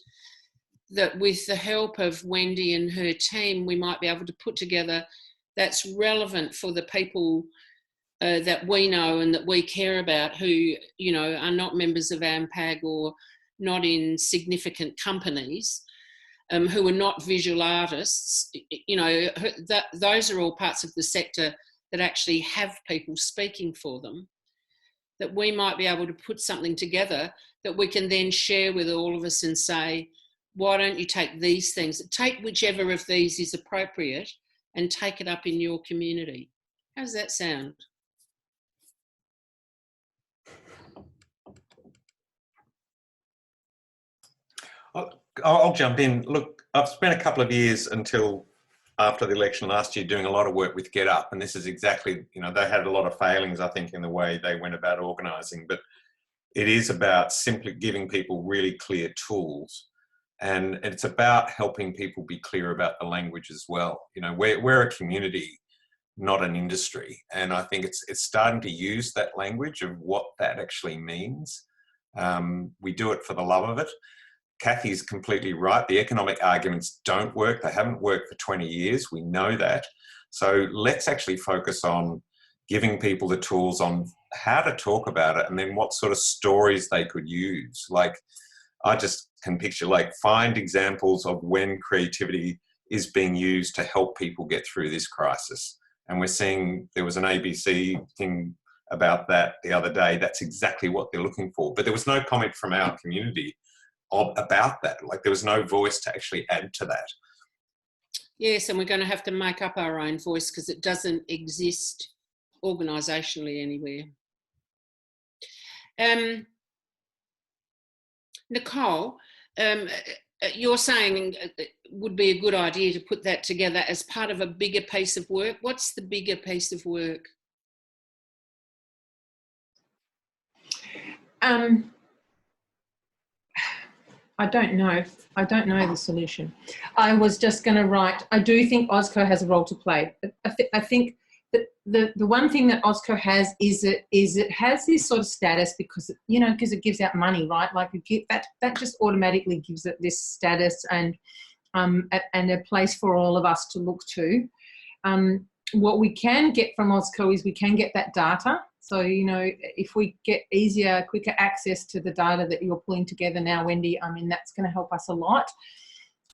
that, with the help of Wendy and her team, we might be able to put together that's relevant for the people that we know and that we care about, who, are not members of AMPAG or not in significant companies, who are not visual artists. Those are all parts of the sector that actually have people speaking for them, that we might be able to put something together that we can then share with all of us and say, why don't you take these things, take whichever of these is appropriate and take it up in your community. How does that sound? I'll jump in. Look, I've spent a couple of years until after the election last year doing a lot of work with Get Up, and this is exactly, they had a lot of failings, I think, in the way they went about organising, but it is about simply giving people really clear tools, and it's about helping people be clear about the language as well. We're a community, not an industry, and I think it's starting to use that language of what that actually means. We do it for the love of it. Kathy's completely right. The economic arguments don't work. They haven't worked for 20 years. We know that. So let's actually focus on giving people the tools on how to talk about it, and then what sort of stories they could use. Like, I just can picture, find examples of when creativity is being used to help people get through this crisis. And we're seeing, there was an ABC thing about that the other day. That's exactly what they're looking for. But there was no comment from our community about that. Like, there was no voice to actually add to that. Yes, and we're going to have to make up our own voice because it doesn't exist organisationally anywhere. Nicole, you're saying it would be a good idea to put that together as part of a bigger piece of work. What's the bigger piece of work? I don't know. I don't know the solution. I was just going to write, I do think OSCO has a role to play. I think that the one thing that OSCO has is it has this sort of status because, you know, because it gives out money, right? Like that just automatically gives it this status and a place for all of us to look to. What we can get from OSCO is we can get that data. So, you know, if we get easier, quicker access to the data that you're pulling together now, Wendy, I mean, that's going to help us a lot.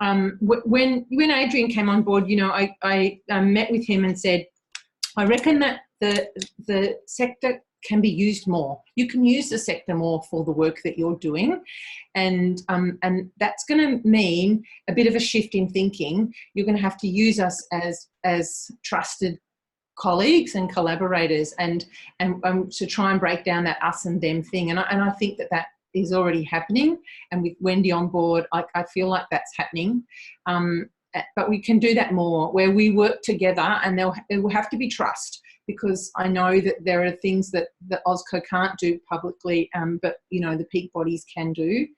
When Adrian came on board, you know, I met with him and said, I reckon that the sector can be used more. You can use the sector more for the work that you're doing. And that's going to mean a bit of a shift in thinking. You're going to have to use us as trusted colleagues and collaborators and to try and break down that us and them thing. And I think that is already happening. And with Wendy on board, I feel like that's happening. But we can do that more where we work together, and there will have to be trust, because I know that there are things that OSCO can't do publicly, but, you know, the peak bodies can do.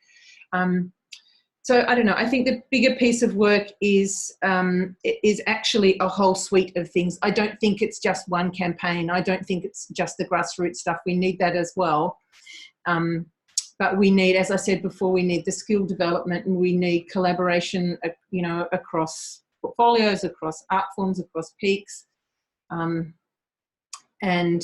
So I don't know. I think the bigger piece of work is actually a whole suite of things. I don't think it's just one campaign. I don't think it's just the grassroots stuff. We need that as well. But we need, as I said before, we need the skill development, and we need collaboration, you know, across portfolios, across art forms, across peaks. And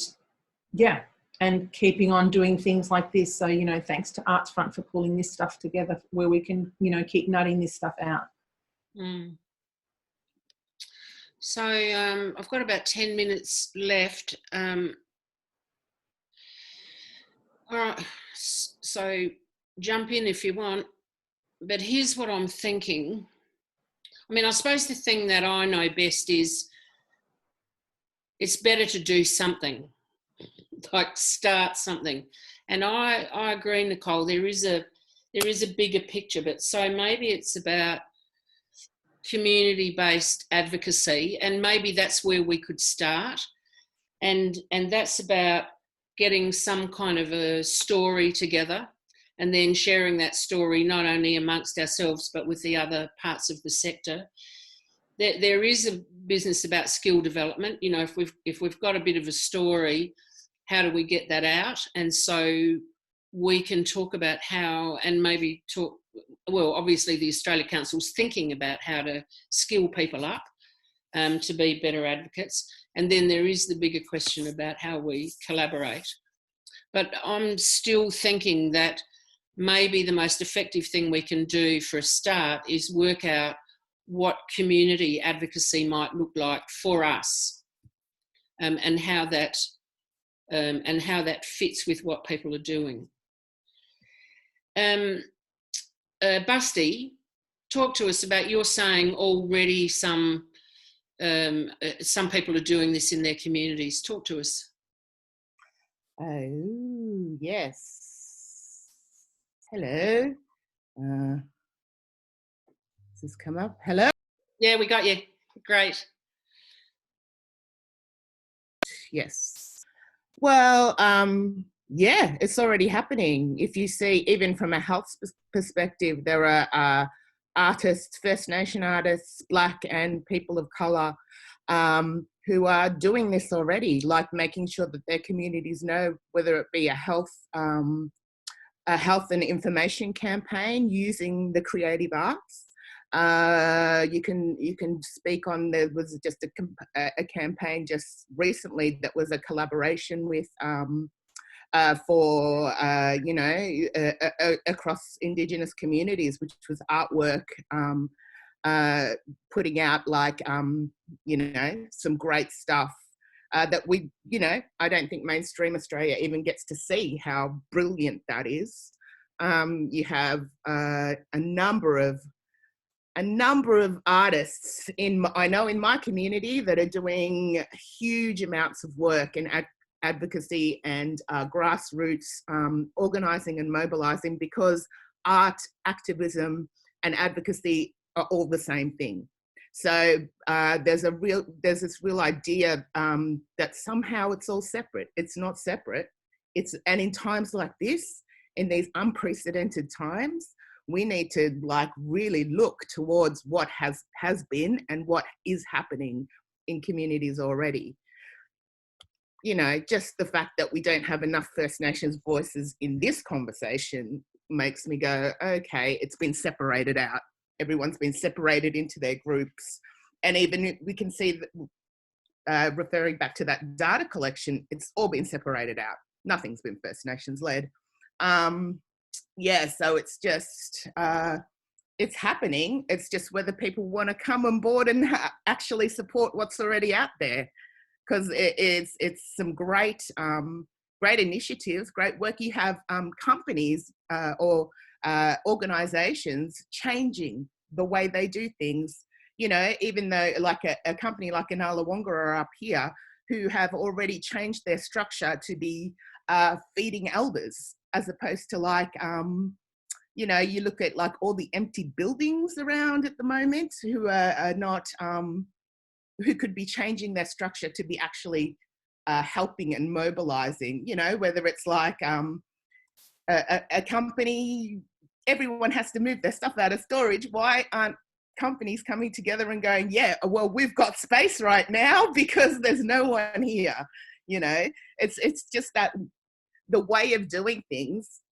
yeah, and keeping on doing things like this. So, you know, thanks to Arts Front for pulling this stuff together where we can, you know, keep nutting this stuff out. So I've got about 10 minutes left. All right, so jump in if you want. But here's what I'm thinking. I mean, I suppose the thing that I know best is it's better to do something, like start something. And I agree, Nicole, there is a bigger picture, but so maybe it's about community-based advocacy, and maybe that's where we could start. And that's about getting some kind of a story together and then sharing that story not only amongst ourselves but with the other parts of the sector. There is a business about skill development. You know, if we've got a bit of a story, how do we get that out? And so we can talk about how, and maybe talk, well, obviously the Australia Council's thinking about how to skill people up to be better advocates. And then there is the bigger question about how we collaborate. But I'm still thinking that maybe the most effective thing we can do for a start is work out what community advocacy might look like for us, and how that fits with what people are doing. Busty, talk to us about, you're saying already some people are doing this in their communities. Talk to us. Oh, yes. Hello. Does this come up? Hello? Yeah, we got you. Great. Yes. Well, yeah, it's already happening. If you see, even from a health perspective, there are artists, First Nation artists, Black and people of colour, who are doing this already, like making sure that their communities know, whether it be a health and information campaign using the creative arts. You can speak on, there was just a campaign just recently that was a collaboration with for you know, across Indigenous communities, which was artwork, putting out like you know, some great stuff that we, you know, I don't think mainstream Australia even gets to see how brilliant that is. You have a number of artists I know in my community that are doing huge amounts of work in advocacy and grassroots organising and mobilising, because art, activism and advocacy are all the same thing. So there's this real idea that somehow it's all separate. It's not separate. And in times like this, in these unprecedented times, we need to like really look towards what has been and what is happening in communities already. You know, just the fact that we don't have enough First Nations voices in this conversation makes me go, okay, it's been separated out. Everyone's been separated into their groups. And even we can see that, referring back to that data collection, it's all been separated out. Nothing's been First Nations led. Yeah, so it's just, it's happening. It's just whether people want to come on board and actually support what's already out there. Because it's some great initiatives, great work. You have companies or organisations changing the way they do things. You know, even though like a company like Inala Wonga are up here, who have already changed their structure to be feeding elders, as opposed to like, you know, you look at like all the empty buildings around at the moment who are not, who could be changing their structure to be actually helping and mobilising, you know, whether it's like a company, everyone has to move their stuff out of storage. Why aren't companies coming together and going, yeah, well, we've got space right now because there's no one here, you know? It's just that the way of doing things,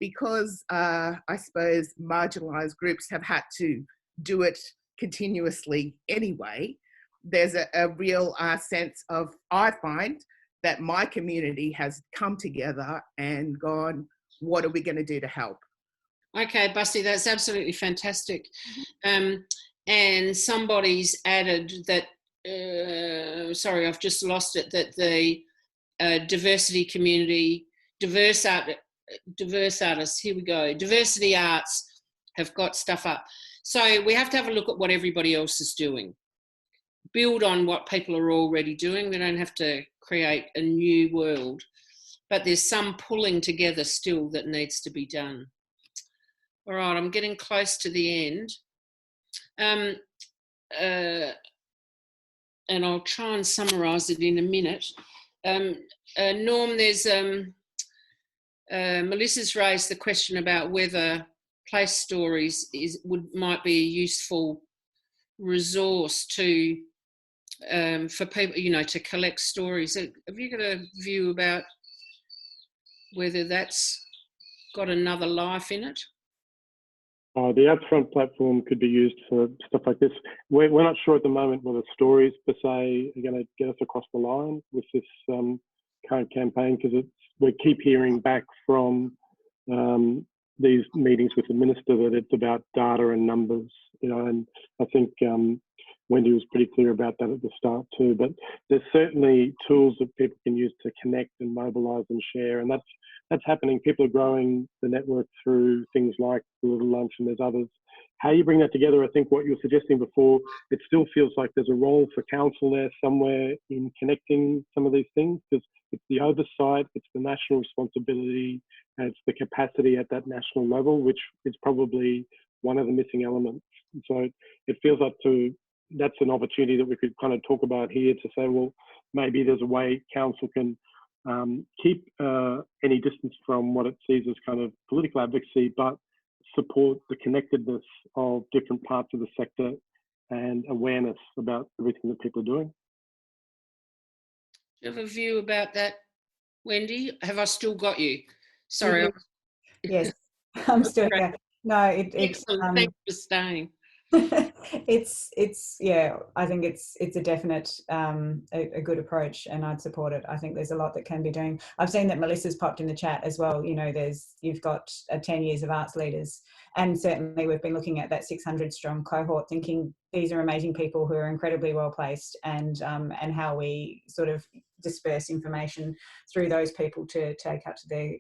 because I suppose marginalised groups have had to do it continuously anyway. There's a real sense of, I find, that my community has come together and gone, what are we going to do to help? Okay, Busty, that's absolutely fantastic. And somebody's added that, sorry, I've just lost it, that the diversity community, diverse artists, here we go, diversity arts have got stuff up. So we have to have a look at what everybody else is doing. Build on what people are already doing. We don't have to create a new world, but there's some pulling together still that needs to be done. All right, I'm getting close to the end. And I'll try and summarise it in a minute. Norm, there's Melissa's raised the question about whether place stories might be a useful resource to for people, you know, to collect stories. Have you got a view about whether that's got another life in it? The Upfront platform could be used for stuff like this. We're not sure at the moment whether stories per se are going to get us across the line with this current campaign, because we keep hearing back from these meetings with the minister that it's about data and numbers, you know, and I think Wendy was pretty clear about that at the start too. But there's certainly tools that people can use to connect and mobilise and share, and that's happening. People are growing the network through things like the Little Lunch, and there's others. How you bring that together, I think what you were suggesting before, it still feels like there's a role for council there somewhere in connecting some of these things, because it's the oversight, it's the national responsibility, and it's the capacity at that national level, which is probably one of the missing elements. So it feels like that's an opportunity that we could kind of talk about here, to say, well, maybe there's a way council can keep any distance from what it sees as kind of political advocacy, but support the connectedness of different parts of the sector and awareness about everything that people are doing. Do you have a view about that, Wendy? Have I still got you? Sorry. Yes, I'm still here. No, it's excellent. Thanks for staying. it's yeah, I think it's a definite a good approach, and I'd support it. I think there's a lot that can be doing. I've seen that Melissa's popped in the chat as well. You know, you've got 10 years of arts leaders, and certainly we've been looking at that 600 strong cohort, thinking these are amazing people who are incredibly well placed, and how we sort of disperse information through those people to take out to their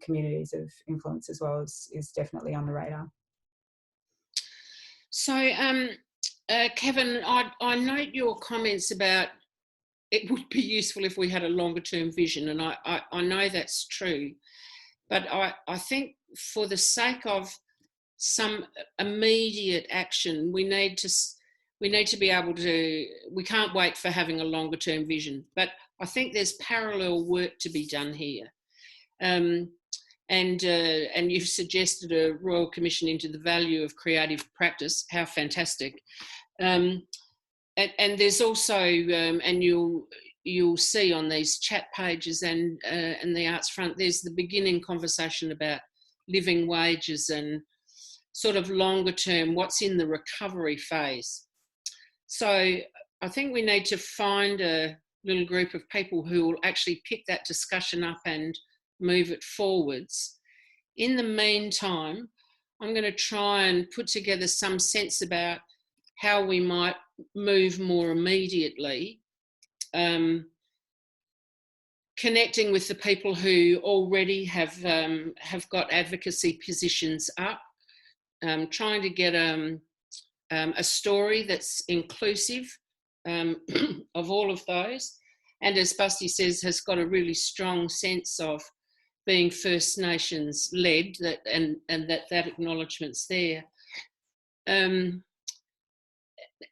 communities of influence as well is definitely on the radar. So, Kevin, I note your comments about it would be useful if we had a longer term vision, and I know that's true, but I think for the sake of some immediate action, we need to be able to, we can't wait for having a longer term vision, but I think there's parallel work to be done here. And you've suggested a Royal Commission into the value of creative practice. How fantastic. And there's also, and you'll see on these chat pages and the arts front, there's the beginning conversation about living wages and sort of longer term, what's in the recovery phase. So I think we need to find a little group of people who will actually pick that discussion up and move it forwards. In the meantime, I'm going to try and put together some sense about how we might move more immediately, connecting with the people who already have got advocacy positions up, trying to get a story that's inclusive of all of those, and as Busty says, has got a really strong sense of being First Nations led, and that acknowledgement's there.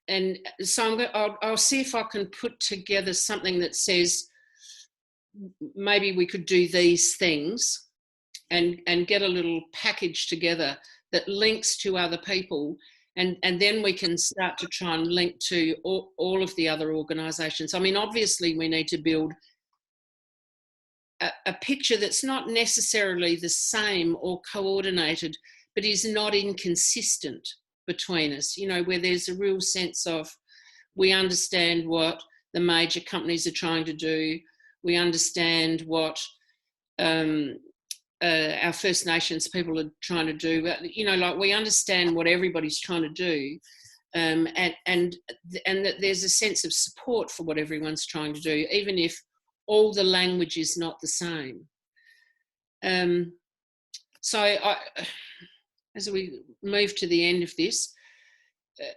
And so I'll see if I can put together something that says maybe we could do these things and get a little package together that links to other people, and then we can start to try and link to all of the other organisations. I mean, obviously we need to build a picture that's not necessarily the same or coordinated, but is not inconsistent between us, you know, where there's a real sense of we understand what the major companies are trying to do, we understand what our First Nations people are trying to do, you know, like we understand what everybody's trying to do, and that there's a sense of support for what everyone's trying to do, even if all the language is not the same. So as we move to the end of this,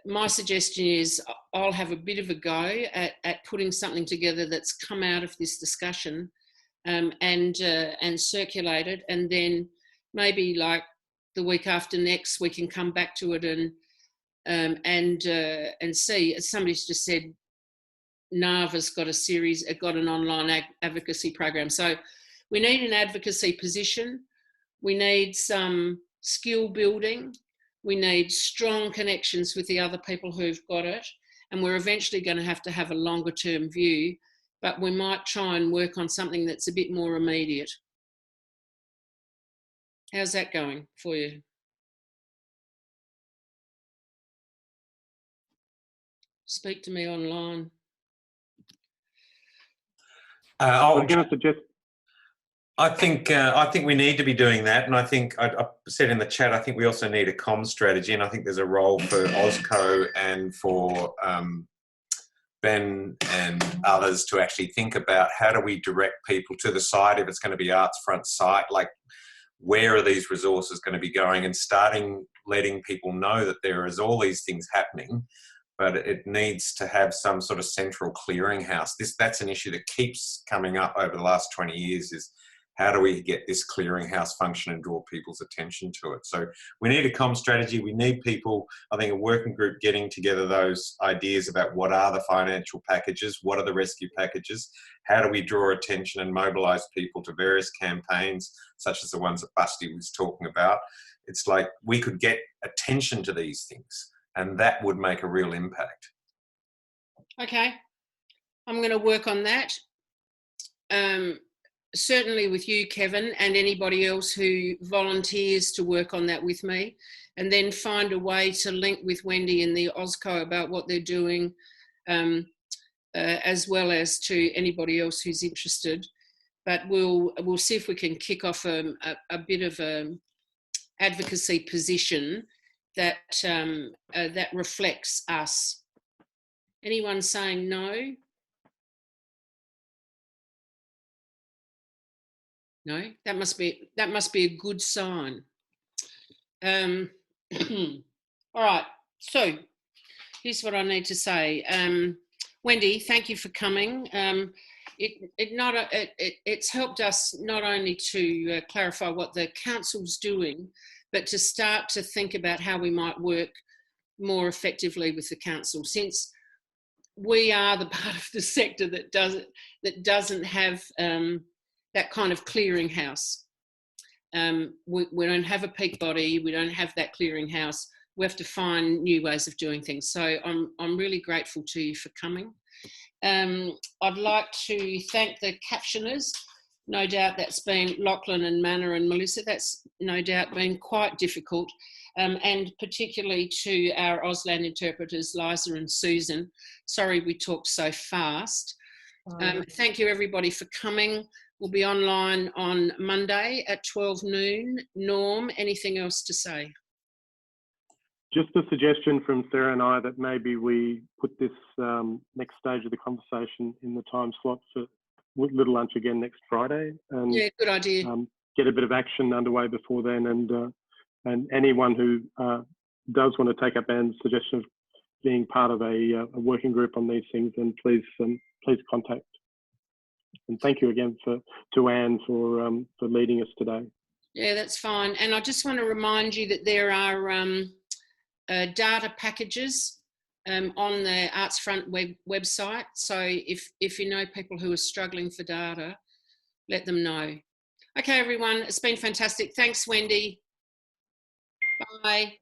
my suggestion is I'll have a bit of a go at putting something together that's come out of this discussion, and circulated, and then maybe like the week after next we can come back to it and see. As somebody's just said, NAVA's got an online advocacy program. So we need an advocacy position, we need some skill building, we need strong connections with the other people who've got it, and we're eventually going to have a longer term view, but we might try and work on something that's a bit more immediate. How's that going for you? Speak to me online. I'm going to suggest. I think we need to be doing that, and I think I said in the chat, I think we also need a comms strategy, and I think there's a role for OzCo and for Ben and others to actually think about how do we direct people to the site if it's going to be arts front site, like where are these resources going to be going, and starting letting people know that there is all these things happening, but it needs to have some sort of central clearinghouse. That's an issue that keeps coming up over the last 20 years is how do we get this clearinghouse function and draw people's attention to it? So we need a comm strategy. We need people, I think a working group getting together those ideas about what are the financial packages, what are the rescue packages, how do we draw attention and mobilise people to various campaigns, such as the ones that Busty was talking about. It's like we could get attention to these things and that would make a real impact. Okay, I'm going to work on that. Certainly with you, Kevin, and anybody else who volunteers to work on that with me, and then find a way to link with Wendy and the OzCo about what they're doing, as well as to anybody else who's interested. But we'll see if we can kick off a bit of advocacy position that reflects us. Anyone saying no? No, that must be a good sign. All right, so here's what I need to say. Wendy, thank you for coming. It's helped us not only to clarify what the council's doing, but to start to think about how we might work more effectively with the council, since we are the part of the sector that doesn't have that kind of clearinghouse. We don't have a peak body. We don't have that clearinghouse. We have to find new ways of doing things. So I'm really grateful to you for coming. I'd like to thank the captioners. No doubt that's been Lachlan and Manna and Melissa. That's no doubt been quite difficult. And particularly to our Auslan interpreters, Liza and Susan. Sorry we talked so fast. Thank you everybody for coming. We'll be online on Monday at 12 noon. Norm, anything else to say? Just a suggestion from Sarah and I that maybe we put this next stage of the conversation in the time slot for Little Lunch again next Friday. And, yeah, good idea. Get a bit of action underway before then, and anyone who does want to take up Anne's suggestion of being part of a working group on these things, then please contact. And thank you again to Anne for leading us today. Yeah, that's fine. And I just want to remind you that there are data packages on the Arts Front website. So if you know people who are struggling for data, let them know. Okay, everyone, it's been fantastic. Thanks, Wendy. Bye.